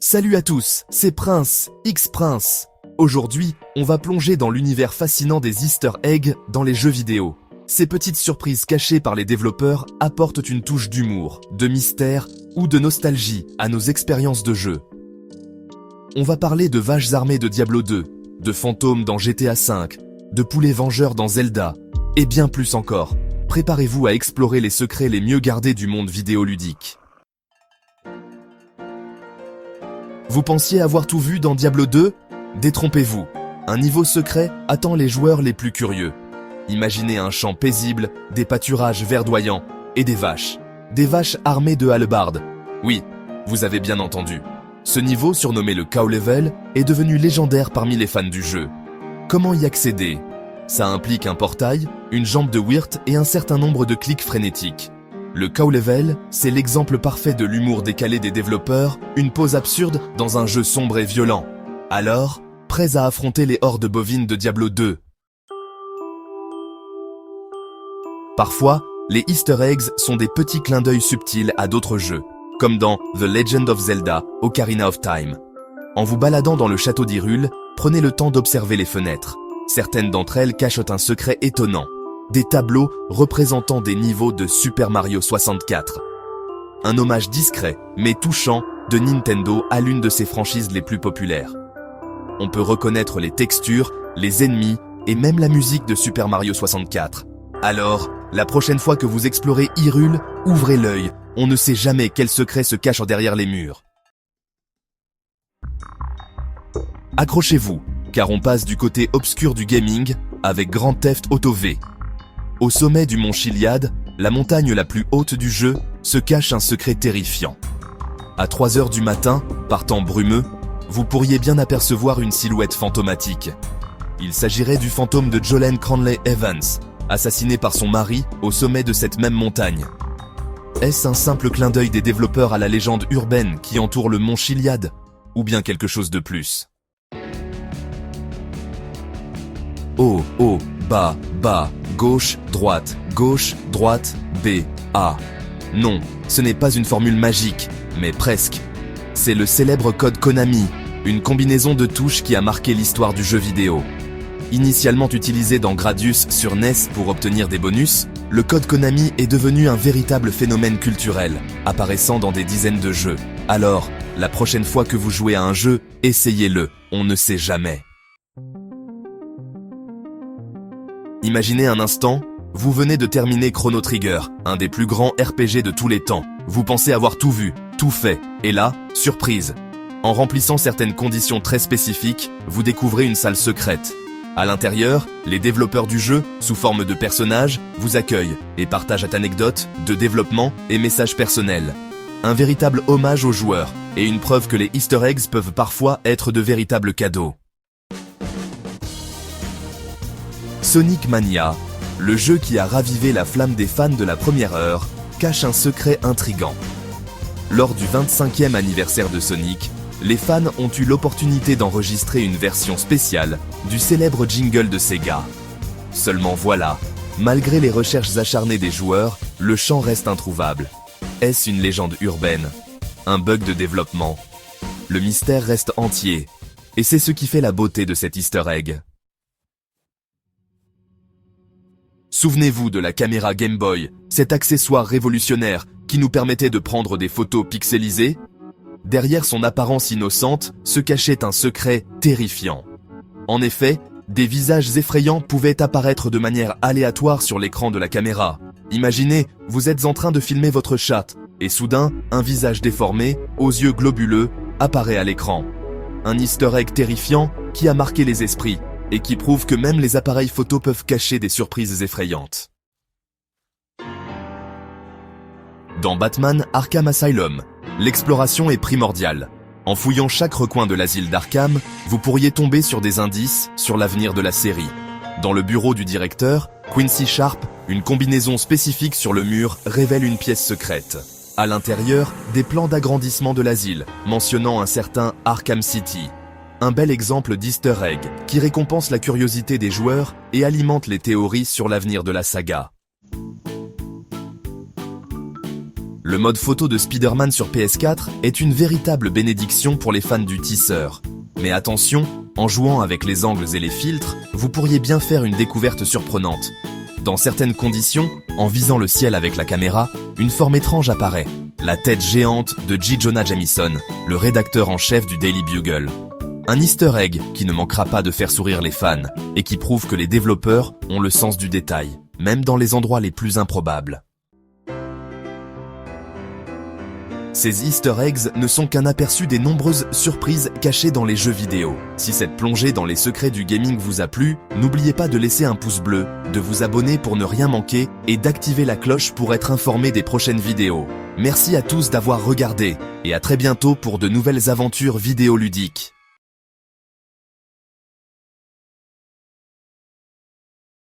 Salut à tous, c'est Prince, X-Prince. Aujourd'hui, on va plonger dans l'univers fascinant des Easter eggs dans les jeux vidéo. Ces petites surprises cachées par les développeurs apportent une touche d'humour, de mystère ou de nostalgie à nos expériences de jeu. On va parler de vaches armées de Diablo 2, de fantômes dans GTA V, de poulets vengeurs dans Zelda, et bien plus encore. Préparez-vous à explorer les secrets les mieux gardés du monde vidéoludique. Vous pensiez avoir tout vu dans Diablo 2 ? Détrompez-vous, un niveau secret attend les joueurs les plus curieux. Imaginez un champ paisible, des pâturages verdoyants et des vaches. Des vaches armées de hallebardes. Oui, vous avez bien entendu. Ce niveau, surnommé le Cow Level, est devenu légendaire parmi les fans du jeu. Comment y accéder ? Ça implique un portail, une jambe de Wirt et un certain nombre de clics frénétiques. Le Cow Level, c'est l'exemple parfait de l'humour décalé des développeurs, une pose absurde dans un jeu sombre et violent. Alors, prêts à affronter les hordes bovines de Diablo 2. Parfois, les Easter eggs sont des petits clins d'œil subtils à d'autres jeux, comme dans The Legend of Zelda, Ocarina of Time. En vous baladant dans le château d'Hyrule, prenez le temps d'observer les fenêtres. Certaines d'entre elles cachent un secret étonnant. Des tableaux représentant des niveaux de Super Mario 64. Un hommage discret, mais touchant, de Nintendo à l'une de ses franchises les plus populaires. On peut reconnaître les textures, les ennemis et même la musique de Super Mario 64. Alors, la prochaine fois que vous explorez Hyrule, ouvrez l'œil, on ne sait jamais quel secret se cache derrière les murs. Accrochez-vous, car on passe du côté obscur du gaming avec Grand Theft Auto V. Au sommet du mont Chiliad, la montagne la plus haute du jeu, se cache un secret terrifiant. À 3 heures du matin, par temps brumeux, vous pourriez bien apercevoir une silhouette fantomatique. Il s'agirait du fantôme de Jolene Cranley Evans, assassiné par son mari au sommet de cette même montagne. Est-ce un simple clin d'œil des développeurs à la légende urbaine qui entoure le mont Chiliad, ou bien quelque chose de plus ? Haut, haut, bas, bas, gauche, droite, B, A. Non, ce n'est pas une formule magique, mais presque. C'est le célèbre code Konami, une combinaison de touches qui a marqué l'histoire du jeu vidéo. Initialement utilisé dans Gradius sur NES pour obtenir des bonus, le code Konami est devenu un véritable phénomène culturel, apparaissant dans des dizaines de jeux. Alors, la prochaine fois que vous jouez à un jeu, essayez-le, on ne sait jamais. Imaginez un instant, vous venez de terminer Chrono Trigger, un des plus grands RPG de tous les temps. Vous pensez avoir tout vu, tout fait, et là, surprise. En remplissant certaines conditions très spécifiques, vous découvrez une salle secrète. À l'intérieur, les développeurs du jeu, sous forme de personnages, vous accueillent et partagent anecdotes, de développement et messages personnels. Un véritable hommage aux joueurs, et une preuve que les Easter eggs peuvent parfois être de véritables cadeaux. Sonic Mania, le jeu qui a ravivé la flamme des fans de la première heure, cache un secret intrigant. Lors du 25e anniversaire de Sonic, les fans ont eu l'opportunité d'enregistrer une version spéciale du célèbre jingle de Sega. Seulement voilà, malgré les recherches acharnées des joueurs, le chant reste introuvable. Est-ce une légende urbaine ? Un bug de développement ? Le mystère reste entier, et c'est ce qui fait la beauté de cet Easter egg. Souvenez-vous de la caméra Game Boy, cet accessoire révolutionnaire qui nous permettait de prendre des photos pixelisées. Derrière son apparence innocente se cachait un secret terrifiant. En effet, des visages effrayants pouvaient apparaître de manière aléatoire sur l'écran de la caméra. Imaginez, vous êtes en train de filmer votre chat, et soudain, un visage déformé, aux yeux globuleux, apparaît à l'écran. Un Easter egg terrifiant qui a marqué les esprits, et qui prouve que même les appareils photo peuvent cacher des surprises effrayantes. Dans Batman Arkham Asylum, l'exploration est primordiale. En fouillant chaque recoin de l'asile d'Arkham, vous pourriez tomber sur des indices sur l'avenir de la série. Dans le bureau du directeur, Quincy Sharp, une combinaison spécifique sur le mur révèle une pièce secrète. À l'intérieur, des plans d'agrandissement de l'asile, mentionnant un certain Arkham City. Un bel exemple d'Easter egg qui récompense la curiosité des joueurs et alimente les théories sur l'avenir de la saga. Le mode photo de Spider-Man sur PS4 est une véritable bénédiction pour les fans du teaser. Mais attention, en jouant avec les angles et les filtres, vous pourriez bien faire une découverte surprenante. Dans certaines conditions, en visant le ciel avec la caméra, une forme étrange apparaît. La tête géante de J. Jonah Jameson, le rédacteur en chef du Daily Bugle. Un easter egg qui ne manquera pas de faire sourire les fans et qui prouve que les développeurs ont le sens du détail, même dans les endroits les plus improbables. Ces easter eggs ne sont qu'un aperçu des nombreuses surprises cachées dans les jeux vidéo. Si cette plongée dans les secrets du gaming vous a plu, n'oubliez pas de laisser un pouce bleu, de vous abonner pour ne rien manquer et d'activer la cloche pour être informé des prochaines vidéos. Merci à tous d'avoir regardé et à très bientôt pour de nouvelles aventures vidéoludiques.